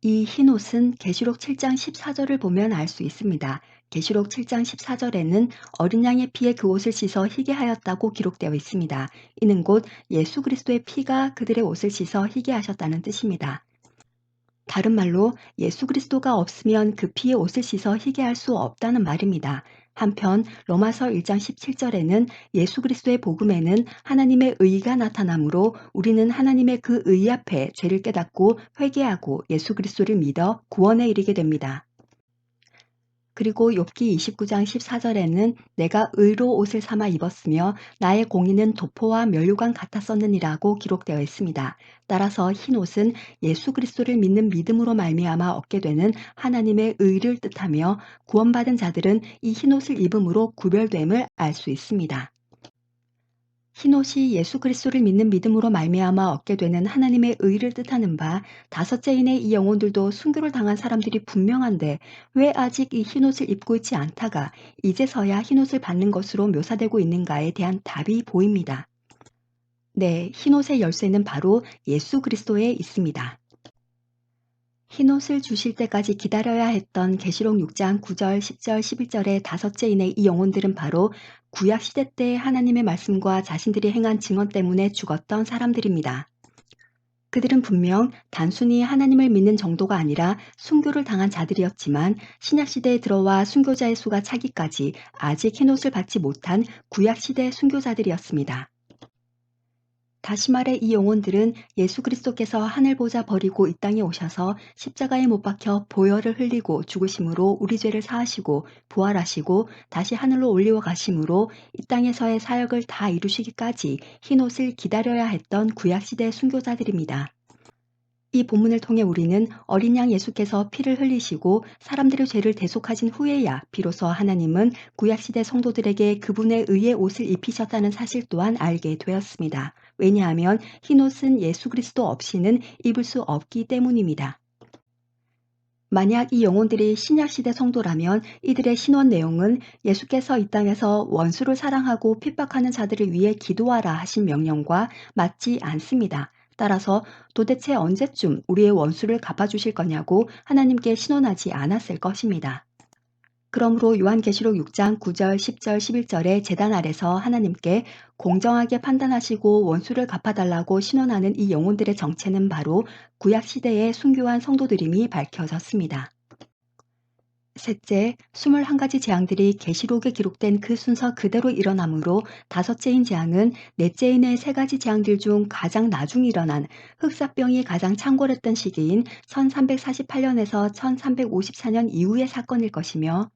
A: 이 흰옷은 계시록 7장 14절을 보면 알 수 있습니다. 계시록 7장 14절에는 어린 양의 피에 그 옷을 씻어 희게 하였다고 기록되어 있습니다. 이는 곧 예수 그리스도의 피가 그들의 옷을 씻어 희게 하셨다는 뜻입니다. 다른 말로 예수 그리스도가 없으면 그 피의 옷을 씻어 희게 할 수 없다는 말입니다. 한편 로마서 1장 17절에는 예수 그리스도의 복음에는 하나님의 의가 나타나므로 우리는 하나님의 그 의 앞에 죄를 깨닫고 회개하고 예수 그리스도를 믿어 구원에 이르게 됩니다. 그리고 욥기 29장 14절에는 내가 의로 옷을 삼아 입었으며 나의 공의는 도포와 면류관 같았었느니라고 기록되어 있습니다. 따라서 흰 옷은 예수 그리스도를 믿는 믿음으로 말미암아 얻게 되는 하나님의 의를 뜻하며 구원받은 자들은 이 흰 옷을 입음으로 구별됨을 알 수 있습니다. 흰옷이 예수 그리스도를 믿는 믿음으로 말미암아 얻게 되는 하나님의 의를 뜻하는 바 다섯째인의 이 영혼들도 순교를 당한 사람들이 분명한데 왜 아직 이 흰옷을 입고 있지 않다가 이제서야 흰옷을 받는 것으로 묘사되고 있는가에 대한 답이 보입니다. 네, 흰옷의 열쇠는 바로 예수 그리스도에 있습니다. 흰옷을 주실 때까지 기다려야 했던 계시록 6장 9절, 10절, 11절의 다섯째인의 이 영혼들은 바로 구약시대 때 하나님의 말씀과 자신들이 행한 증언 때문에 죽었던 사람들입니다. 그들은 분명 단순히 하나님을 믿는 정도가 아니라 순교를 당한 자들이었지만 신약시대에 들어와 순교자의 수가 차기까지 아직 흰옷을 받지 못한 구약시대 순교자들이었습니다. 다시 말해 이 영혼들은 예수 그리스도께서 하늘 보좌 버리고 이 땅에 오셔서 십자가에 못 박혀 보혈을 흘리고 죽으심으로 우리 죄를 사하시고 부활하시고 다시 하늘로 올리워 가심으로 이 땅에서의 사역을 다 이루시기까지 흰옷을 기다려야 했던 구약시대 순교자들입니다. 이 본문을 통해 우리는 어린 양 예수께서 피를 흘리시고 사람들의 죄를 대속하신 후에야 비로소 하나님은 구약시대 성도들에게 그분의 의의 옷을 입히셨다는 사실 또한 알게 되었습니다. 왜냐하면 흰옷은 예수 그리스도 없이는 입을 수 없기 때문입니다. 만약 이 영혼들이 신약시대 성도라면 이들의 신원 내용은 예수께서 이 땅에서 원수를 사랑하고 핍박하는 자들을 위해 기도하라 하신 명령과 맞지 않습니다. 따라서 도대체 언제쯤 우리의 원수를 갚아주실 거냐고 하나님께 신원하지 않았을 것입니다. 그러므로 요한계시록 6장 9절, 10절, 11절의 제단 아래서 하나님께 공정하게 판단하시고 원수를 갚아달라고 신원하는 이 영혼들의 정체는 바로 구약시대의 순교한 성도들임이 밝혀졌습니다. 셋째, 21가지 재앙들이 계시록에 기록된 그 순서 그대로 일어나므로 다섯째인 재앙은 넷째인의 세 가지 재앙들 중 가장 나중에 일어난 흑사병이 가장 창궐했던 시기인 1348년에서 1354년 이후의 사건일 것이며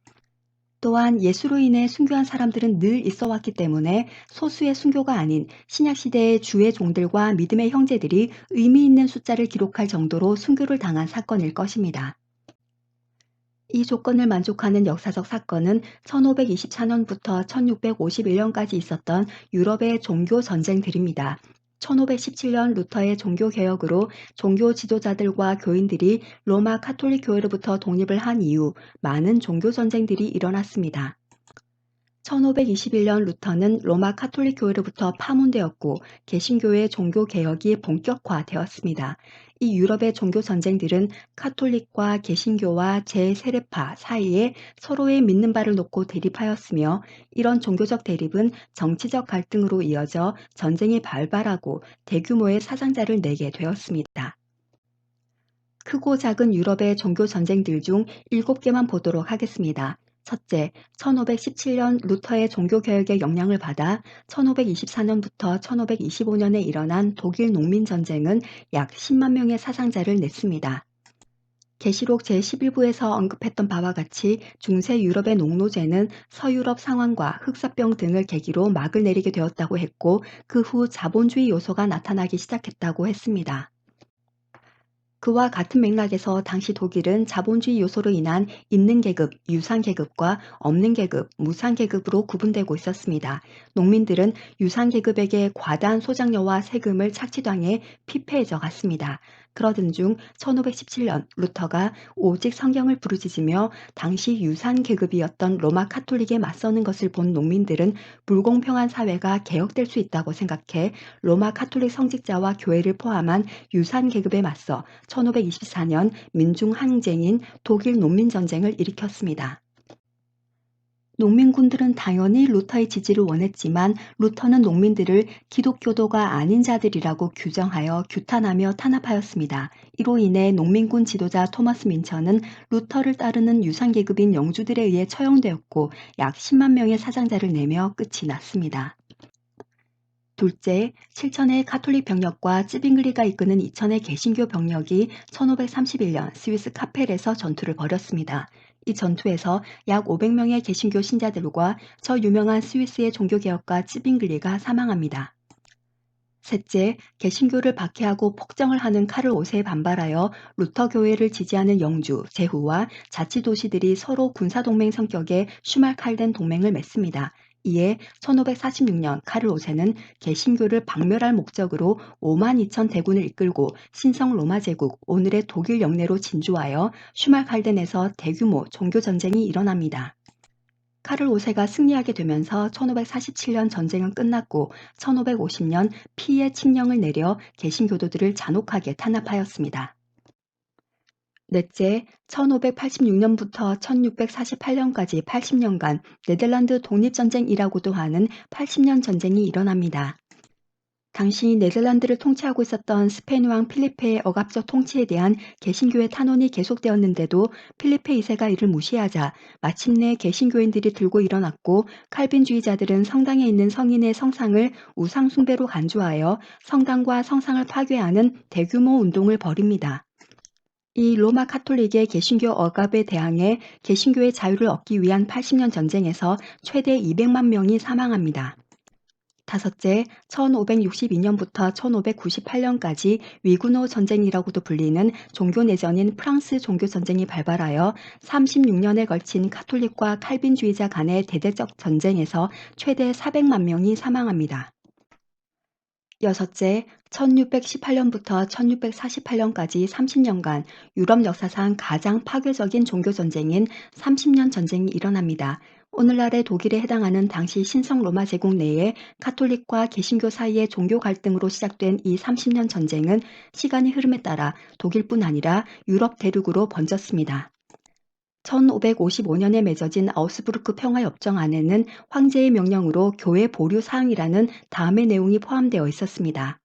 A: 또한 예수로 인해 순교한 사람들은 늘 있어 왔기 때문에 소수의 순교가 아닌 신약시대의 주의 종들과 믿음의 형제들이 의미 있는 숫자를 기록할 정도로 순교를 당한 사건일 것입니다. 이 조건을 만족하는 역사적 사건은 1524년부터 1651년까지 있었던 유럽의 종교 전쟁들입니다. 1517년 루터의 종교개혁으로 종교 지도자들과 교인들이 로마 카톨릭 교회로부터 독립을 한 이후 많은 종교 전쟁들이 일어났습니다. 1521년 루터는 로마 카톨릭 교회로부터 파문되었고 개신교의 종교 개혁이 본격화되었습니다. 이 유럽의 종교 전쟁들은 카톨릭과 개신교와 제세례파 사이에 서로의 믿는 바를 놓고 대립하였으며 이런 종교적 대립은 정치적 갈등으로 이어져 전쟁이 발발하고 대규모의 사상자를 내게 되었습니다. 크고 작은 유럽의 종교 전쟁들 중 7개만 보도록 하겠습니다. 첫째, 1517년 루터의 종교개혁의 영향을 받아 1524년부터 1525년에 일어난 독일 농민전쟁은 약 10만 명의 사상자를 냈습니다. 계시록 제11부에서 언급했던 바와 같이 중세 유럽의 농노제는 서유럽 상황과 흑사병 등을 계기로 막을 내리게 되었다고 했고 그 후 자본주의 요소가 나타나기 시작했다고 했습니다. 그와 같은 맥락에서 당시 독일은 자본주의 요소로 인한 있는 계급, 유산 계급과 없는 계급, 무산 계급으로 구분되고 있었습니다. 농민들은 유산 계급에게 과다한 소장료와 세금을 착취당해 피폐해져 갔습니다. 그러던 중 1517년 루터가 오직 성경을 부르짖으며 당시 유산 계급이었던 로마 카톨릭에 맞서는 것을 본 농민들은 불공평한 사회가 개혁될 수 있다고 생각해 로마 카톨릭 성직자와 교회를 포함한 유산 계급에 맞서 1524년 민중항쟁인 독일 농민전쟁을 일으켰습니다. 농민군들은 당연히 루터의 지지를 원했지만 루터는 농민들을 기독교도가 아닌 자들이라고 규정하여 규탄하며 탄압하였습니다. 이로 인해 농민군 지도자 토마스 민처는 루터를 따르는 유산계급인 영주들에 의해 처형되었고 약 10만 명의 사상자를 내며 끝이 났습니다. 둘째, 7천의 가톨릭 병력과 찌빙글리가 이끄는 2천의 개신교 병력이 1531년 스위스 카펠에서 전투를 벌였습니다. 이 전투에서 약 500명의 개신교 신자들과 저 유명한 스위스의 종교개혁가 찌빙글리가 사망합니다. 셋째, 개신교를 박해하고 폭정을 하는 카를 5세에 반발하여 루터 교회를 지지하는 영주, 제후와 자치도시들이 서로 군사동맹 성격의 슈말칼덴 동맹을 맺습니다. 이에 1546년 카를 5세는 개신교를 박멸할 목적으로 5만 2천 대군을 이끌고 신성 로마 제국, 오늘의 독일 영내로 진주하여 슈말칼덴에서 대규모 종교전쟁이 일어납니다. 카를 5세가 승리하게 되면서 1547년 전쟁은 끝났고 1550년 피의 칙령을 내려 개신교도들을 잔혹하게 탄압하였습니다. 넷째, 1586년부터 1648년까지 80년간 네덜란드 독립전쟁이라고도 하는 80년 전쟁이 일어납니다. 당시 네덜란드를 통치하고 있었던 스페인 왕 필리페의 억압적 통치에 대한 개신교의 탄원이 계속되었는데도 필리페 2세가 이를 무시하자 마침내 개신교인들이 들고 일어났고 칼빈주의자들은 성당에 있는 성인의 성상을 우상 숭배로 간주하여 성당과 성상을 파괴하는 대규모 운동을 벌입니다. 이 로마 카톨릭의 개신교 억압에 대항해 개신교의 자유를 얻기 위한 80년 전쟁에서 최대 200만 명이 사망합니다. 다섯째, 1562년부터 1598년까지 위구노 전쟁이라고도 불리는 종교내전인 프랑스 종교전쟁이 발발하여 36년에 걸친 카톨릭과 칼빈주의자 간의 대대적 전쟁에서 최대 400만 명이 사망합니다. 여섯째, 1618년부터 1648년까지 30년간 유럽 역사상 가장 파괴적인 종교전쟁인 30년 전쟁이 일어납니다. 오늘날의 독일에 해당하는 당시 신성 로마 제국 내에 카톨릭과 개신교 사이의 종교 갈등으로 시작된 이 30년 전쟁은 시간의 흐름에 따라 독일뿐 아니라 유럽 대륙으로 번졌습니다. 1555년에 맺어진 아우스부르크 평화협정 안에는 황제의 명령으로 교회 보류 사항이라는 다음의 내용이 포함되어 있었습니다.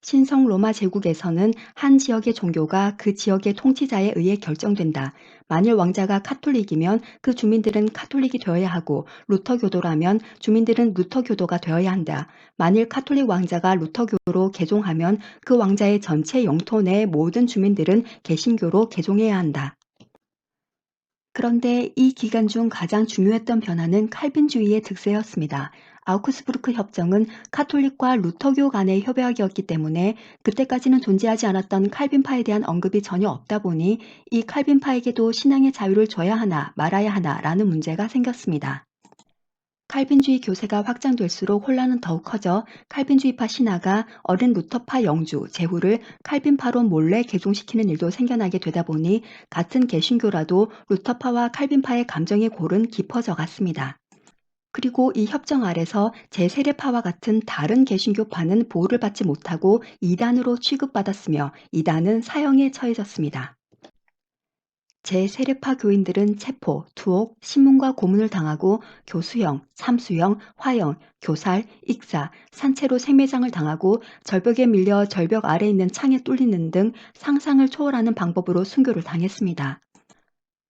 A: 신성 로마 제국에서는 한 지역의 종교가 그 지역의 통치자에 의해 결정된다. 만일 왕자가 카톨릭이면 그 주민들은 카톨릭이 되어야 하고, 루터교도라면 주민들은 루터교도가 되어야 한다. 만일 카톨릭 왕자가 루터교로 개종하면 그 왕자의 전체 영토 내 모든 주민들은 개신교로 개종해야 한다. 그런데 이 기간 중 가장 중요했던 변화는 칼빈주의의 득세였습니다. 아우크스부르크 협정은 카톨릭과 루터교 간의 협약이었기 때문에 그때까지는 존재하지 않았던 칼빈파에 대한 언급이 전혀 없다 보니 이 칼빈파에게도 신앙의 자유를 줘야 하나 말아야 하나라는 문제가 생겼습니다. 칼빈주의 교세가 확장될수록 혼란은 더욱 커져 칼빈주의파 신하가 어린 루터파 영주 제후를 칼빈파로 몰래 개종시키는 일도 생겨나게 되다 보니 같은 개신교라도 루터파와 칼빈파의 감정의 골은 깊어져 갔습니다. 그리고 이 협정 아래서 제세례파와 같은 다른 개신교파는 보호를 받지 못하고 이단으로 취급받았으며 이단은 사형에 처해졌습니다. 제세례파 교인들은 체포, 투옥, 신문과 고문을 당하고 교수형, 참수형, 화형, 교살, 익사, 산채로 생매장을 당하고 절벽에 밀려 절벽 아래 있는 창에 뚫리는 등 상상을 초월하는 방법으로 순교를 당했습니다.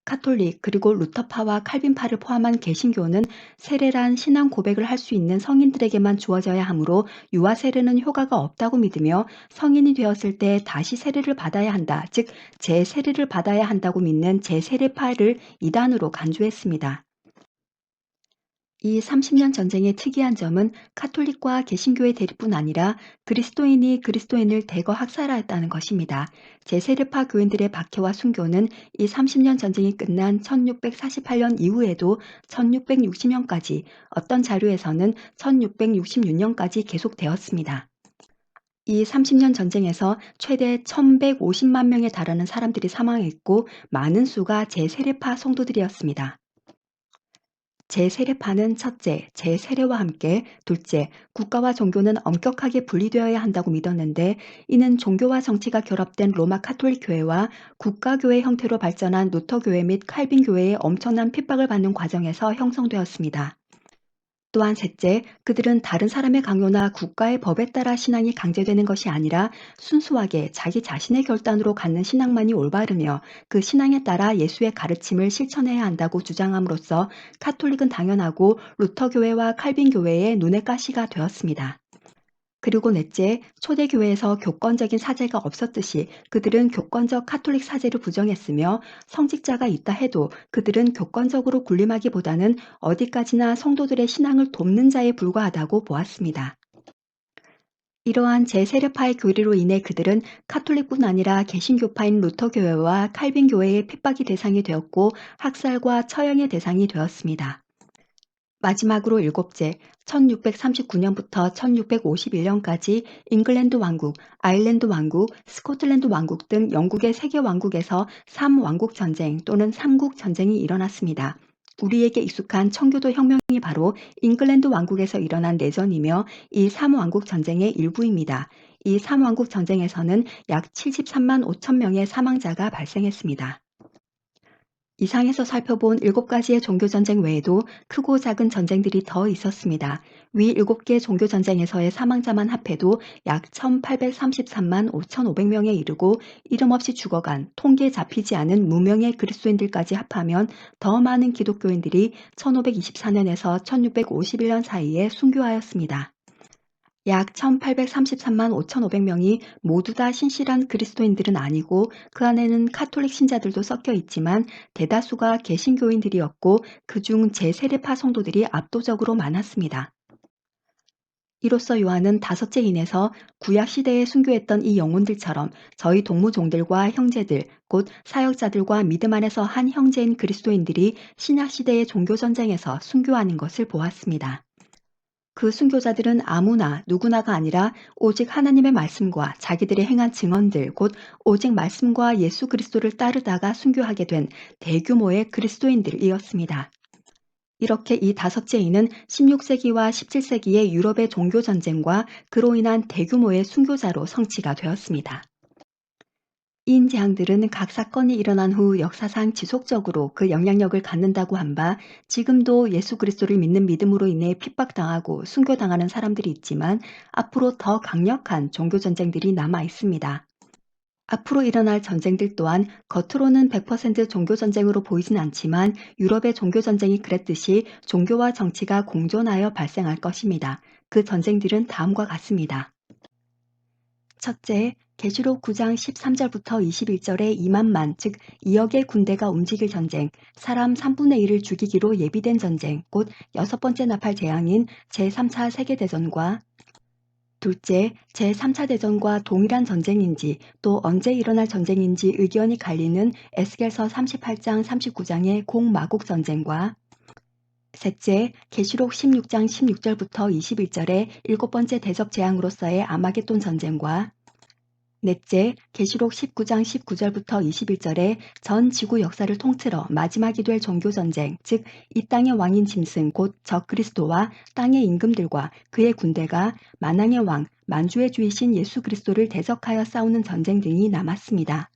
A: 카톨릭 그리고 루터파와 칼빈파를 포함한 개신교는 세례란 신앙 고백을 할 수 있는 성인들에게만 주어져야 하므로 유아 세례는 효과가 없다고 믿으며 성인이 되었을 때 다시 세례를 받아야 한다, 즉 재세례를 받아야 한다고 믿는 재세례파를 이단으로 간주했습니다. 이 30년 전쟁의 특이한 점은 카톨릭과 개신교의 대립뿐 아니라 그리스도인이 그리스도인을 대거 학살하였다는 것입니다. 제세례파 교인들의 박해와 순교는 이 30년 전쟁이 끝난 1648년 이후에도 1660년까지, 어떤 자료에서는 1666년까지 계속되었습니다. 이 30년 전쟁에서 최대 1150만 명에 달하는 사람들이 사망했고 많은 수가 제세례파 성도들이었습니다. 제세례파는 첫째, 제세례와 함께 둘째, 국가와 종교는 엄격하게 분리되어야 한다고 믿었는데, 이는 종교와 정치가 결합된 로마 카톨릭 교회와 국가교회 형태로 발전한 루터교회 및 칼빈교회의 엄청난 핍박을 받는 과정에서 형성되었습니다. 또한 셋째, 그들은 다른 사람의 강요나 국가의 법에 따라 신앙이 강제되는 것이 아니라 순수하게 자기 자신의 결단으로 갖는 신앙만이 올바르며 그 신앙에 따라 예수의 가르침을 실천해야 한다고 주장함으로써 카톨릭은 당연하고 루터교회와 칼빈교회의 눈의 가시가 되었습니다. 그리고 넷째, 초대교회에서 교권적인 사제가 없었듯이 그들은 교권적 카톨릭 사제를 부정했으며, 성직자가 있다 해도 그들은 교권적으로 군림하기보다는 어디까지나 성도들의 신앙을 돕는 자에 불과하다고 보았습니다. 이러한 제세례파의 교리로 인해 그들은 카톨릭뿐 아니라 개신교파인 루터교회와 칼빈교회의 핍박이 대상이 되었고 학살과 처형의 대상이 되었습니다. 마지막으로 일곱째, 1639년부터 1651년까지 잉글랜드 왕국, 아일랜드 왕국, 스코틀랜드 왕국 등 영국의 세계 왕국에서 삼왕국 전쟁 또는 삼국 전쟁이 일어났습니다. 우리에게 익숙한 청교도 혁명이 바로 잉글랜드 왕국에서 일어난 내전이며 이 삼왕국 전쟁의 일부입니다. 이 삼왕국 전쟁에서는 약 73만 5천 명의 사망자가 발생했습니다. 이상에서 살펴본 7가지의 종교전쟁 외에도 크고 작은 전쟁들이 더 있었습니다. 위 7개 종교전쟁에서의 사망자만 합해도 약 1833만 5,500명에 이르고, 이름 없이 죽어간 통계에 잡히지 않은 무명의 그리스도인들까지 합하면 더 많은 기독교인들이 1524년에서 1651년 사이에 순교하였습니다. 약 1833만 5,500명이 모두 다 신실한 그리스도인들은 아니고 그 안에는 카톨릭 신자들도 섞여 있지만 대다수가 개신교인들이었고 그중 제세례파 성도들이 압도적으로 많았습니다. 이로써 요한은 다섯째 인에서 구약 시대에 순교했던 이 영혼들처럼 저희 동무종들과 형제들, 곧 사역자들과 믿음 안에서 한 형제인 그리스도인들이 신약 시대의 종교 전쟁에서 순교하는 것을 보았습니다. 그 순교자들은 아무나 누구나가 아니라 오직 하나님의 말씀과 자기들이 행한 증언들, 곧 오직 말씀과 예수 그리스도를 따르다가 순교하게 된 대규모의 그리스도인들이었습니다. 이렇게 이 다섯째 인은 16세기와 17세기의 유럽의 종교 전쟁과 그로 인한 대규모의 순교자로 성취가 되었습니다. 인재앙들은 각 사건이 일어난 후 역사상 지속적으로 그 영향력을 갖는다고 한 바 지금도 예수 그리스도를 믿는 믿음으로 인해 핍박당하고 순교당하는 사람들이 있지만 앞으로 더 강력한 종교 전쟁들이 남아 있습니다. 앞으로 일어날 전쟁들 또한 겉으로는 100% 종교 전쟁으로 보이진 않지만 유럽의 종교 전쟁이 그랬듯이 종교와 정치가 공존하여 발생할 것입니다. 그 전쟁들은 다음과 같습니다. 첫째, 계시록 9장 13절부터 21절에 2만만, 즉 2억의 군대가 움직일 전쟁, 사람 3분의 1을 죽이기로 예비된 전쟁, 곧 여섯 번째 나팔 재앙인 제3차 세계대전과 둘째, 제3차 대전과 동일한 전쟁인지 또 언제 일어날 전쟁인지 의견이 갈리는 에스겔서 38장 39장의 공마국 전쟁과 셋째, 계시록 16장 16절부터 21절의 일곱 번째 대접 재앙으로서의 아마겟돈 전쟁과 넷째, 계시록 19장 19절부터 21절에 전 지구 역사를 통틀어 마지막이 될 종교전쟁, 즉 이 땅의 왕인 짐승 곧 적그리스도와 땅의 임금들과 그의 군대가 만왕의 왕, 만주의 주이신 예수 그리스도를 대적하여 싸우는 전쟁 등이 남았습니다.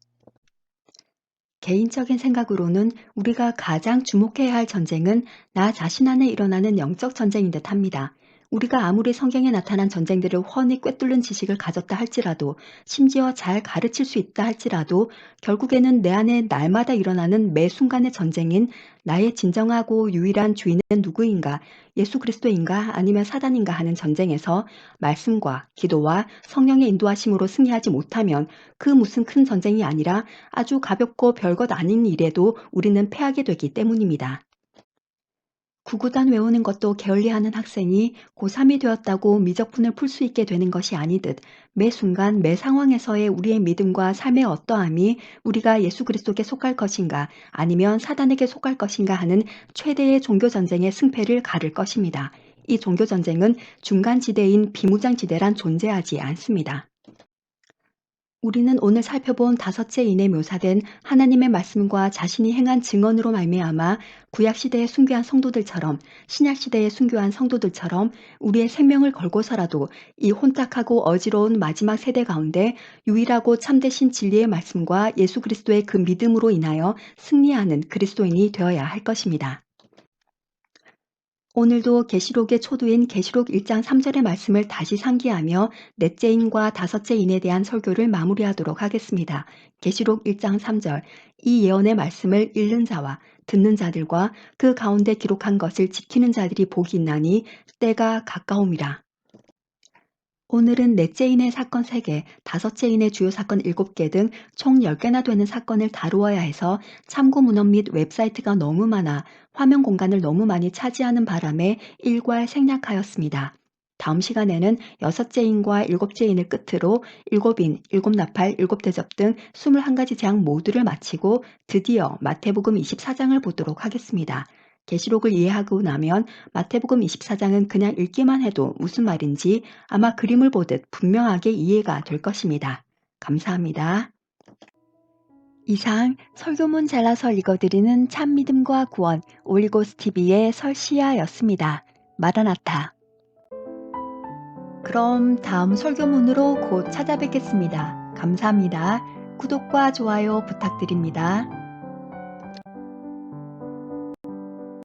A: 개인적인 생각으로는 우리가 가장 주목해야 할 전쟁은 나 자신 안에 일어나는 영적 전쟁인 듯 합니다. 우리가 아무리 성경에 나타난 전쟁들을 훤히 꿰뚫는 지식을 가졌다 할지라도, 심지어 잘 가르칠 수 있다 할지라도, 결국에는 내 안에 날마다 일어나는 매 순간의 전쟁인 나의 진정하고 유일한 주인은 누구인가, 예수 그리스도인가 아니면 사단인가 하는 전쟁에서 말씀과 기도와 성령의 인도하심으로 승리하지 못하면 그 무슨 큰 전쟁이 아니라 아주 가볍고 별것 아닌 일에도 우리는 패하게 되기 때문입니다. 구구단 외우는 것도 게을리하는 학생이 고3이 되었다고 미적분을 풀 수 있게 되는 것이 아니듯 매 순간 매 상황에서의 우리의 믿음과 삶의 어떠함이 우리가 예수 그리스도께 속할 것인가 아니면 사단에게 속할 것인가 하는 최대의 종교 전쟁의 승패를 가를 것입니다. 이 종교 전쟁은 중간 지대인 비무장 지대란 존재하지 않습니다. 우리는 오늘 살펴본 다섯째 인에 묘사된 하나님의 말씀과 자신이 행한 증언으로 말미암아 구약 시대에 순교한 성도들처럼 신약 시대에 순교한 성도들처럼 우리의 생명을 걸고서라도 이 혼탁하고 어지러운 마지막 세대 가운데 유일하고 참되신 진리의 말씀과 예수 그리스도의 그 믿음으로 인하여 승리하는 그리스도인이 되어야 할 것입니다. 오늘도 계시록의 초두인 계시록 1장 3절의 말씀을 다시 상기하며 넷째 인과 다섯째 인에 대한 설교를 마무리하도록 하겠습니다. 계시록 1장 3절 이 예언의 말씀을 읽는 자와 듣는 자들과 그 가운데 기록한 것을 지키는 자들이 복이 있나니 때가 가까움이라. 오늘은 넷째 인의 사건 3개, 다섯째 인의 주요 사건 7개 등 총 10개나 되는 사건을 다루어야 해서 참고 문헌 및 웹사이트가 너무 많아 화면 공간을 너무 많이 차지하는 바람에 일괄 생략하였습니다. 다음 시간에는 여섯째 인과 일곱째 인을 끝으로 일곱 인, 일곱 나팔, 일곱 대접 등 21가지 재앙 모두를 마치고 드디어 마태복음 24장을 보도록 하겠습니다. 계시록을 이해하고 나면 마태복음 24장은 그냥 읽기만 해도 무슨 말인지 아마 그림을 보듯 분명하게 이해가 될 것입니다. 감사합니다. 이상 설교문 잘라서 읽어드리는 참믿음과 구원 올리고스 TV의 설시아였습니다. 마라나타. 그럼 다음 설교문으로 곧 찾아뵙겠습니다. 감사합니다. 구독과 좋아요 부탁드립니다.